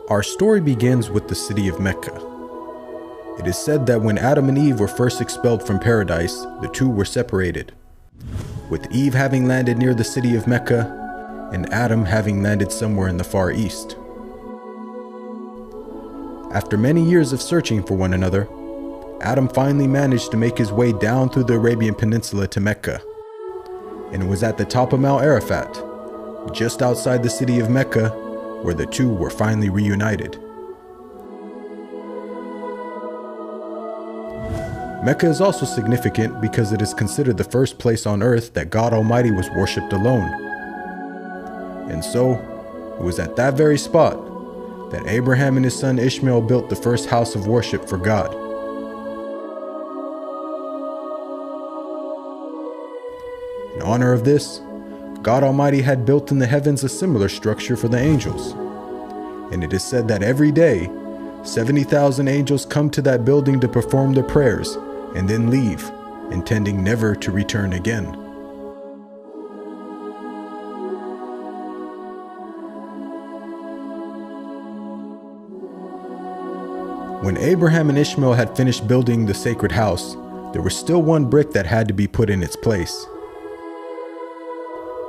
Our story begins with the city of Mecca. It is said that when Adam and Eve were first expelled from paradise, the two were separated, with Eve having landed near the city of Mecca and Adam having landed somewhere in the Far East. After many years of searching for one another, Adam finally managed to make his way down through the Arabian Peninsula to Mecca, and it was at the top of Mount Arafat, just outside the city of Mecca, where the two were finally reunited. Mecca is also significant because it is considered the first place on earth that God Almighty was worshipped alone. And so, it was at that very spot that Abraham and his son Ishmael built the first house of worship for God. In honor of this, God Almighty had built in the heavens a similar structure for the angels. And it is said that every day, 70,000 angels come to that building to perform their prayers and then leave, intending never to return again. When Abraham and Ishmael had finished building the sacred house, there was still one brick that had to be put in its place.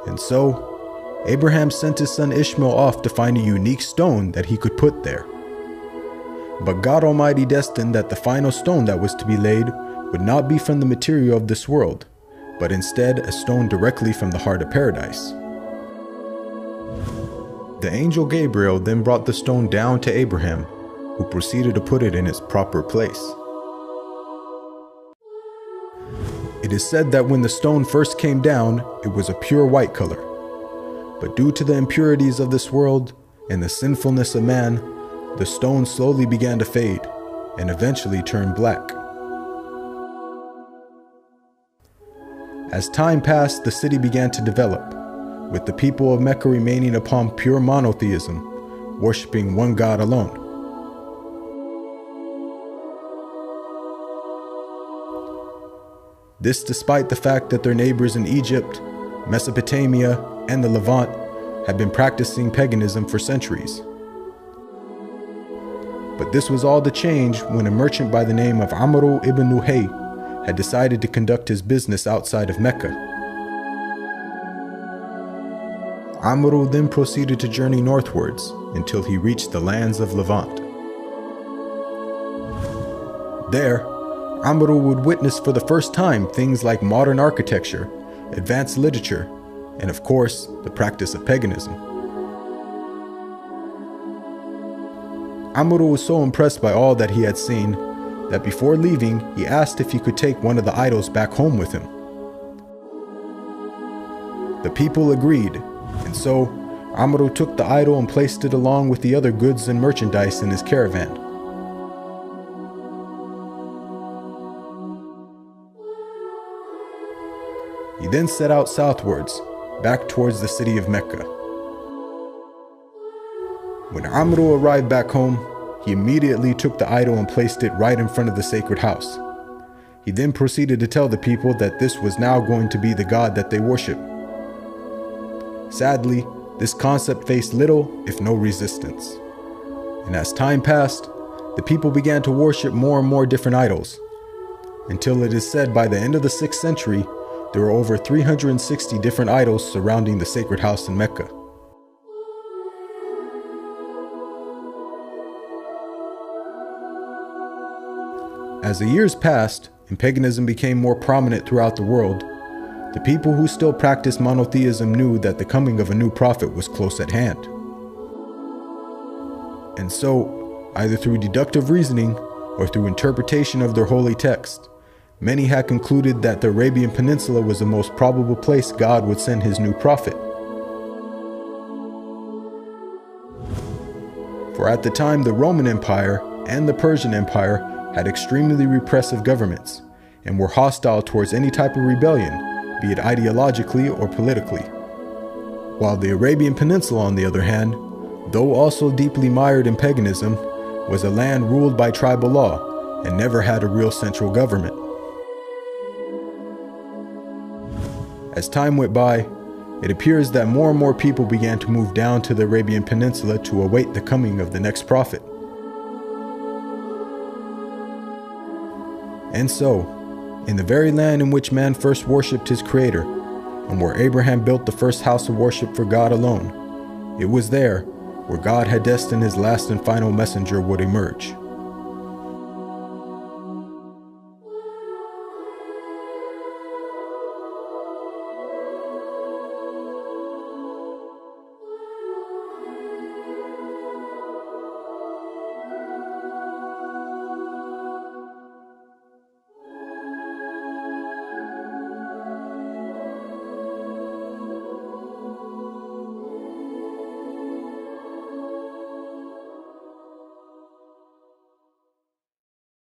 And so, Abraham sent his son Ishmael off to find a unique stone that he could put there. But God Almighty destined that the final stone that was to be laid would not be from the material of this world, but instead a stone directly from the heart of paradise. The angel Gabriel then brought the stone down to Abraham, who proceeded to put it in its proper place. It is said that when the stone first came down, it was a pure white color. But due to the impurities of this world and the sinfulness of man, the stone slowly began to fade and eventually turned black. As time passed, the city began to develop, with the people of Mecca remaining upon pure monotheism, worshiping one God alone. This despite the fact that their neighbors in Egypt, Mesopotamia, and the Levant had been practicing paganism for centuries. But this was all to change when a merchant by the name of Amr ibn Nuhay had decided to conduct his business outside of Mecca. Amr then proceeded to journey northwards until he reached the lands of Levant. There, Amr would witness for the first time things like modern architecture, advanced literature, and of course, the practice of paganism. Amr was so impressed by all that he had seen that before leaving, he asked if he could take one of the idols back home with him. The people agreed, and so Amr took the idol and placed it along with the other goods and merchandise in his caravan. He then set out southwards, back towards the city of Mecca. When Amr arrived back home, he immediately took the idol and placed it right in front of the sacred house. He then proceeded to tell the people that this was now going to be the God that they worship. Sadly, this concept faced little, if no resistance. And as time passed, the people began to worship more and more different idols, until it is said by the end of the 6th century, there were over 360 different idols surrounding the sacred house in Mecca. As the years passed and paganism became more prominent throughout the world, the people who still practiced monotheism knew that the coming of a new prophet was close at hand. And so, either through deductive reasoning or through interpretation of their holy text, many had concluded that the Arabian Peninsula was the most probable place God would send his new prophet. For at the time, the Roman Empire and the Persian Empire had extremely repressive governments and were hostile towards any type of rebellion, be it ideologically or politically. While the Arabian Peninsula, on the other hand, though also deeply mired in paganism, was a land ruled by tribal law and never had a real central government. As time went by, It appears that more and more people began to move down to the Arabian Peninsula to await the coming of the next prophet. And so, in the very land in which man first worshipped his Creator, and where Abraham built the first house of worship for God alone, it was there where God had destined his last and final messenger would emerge.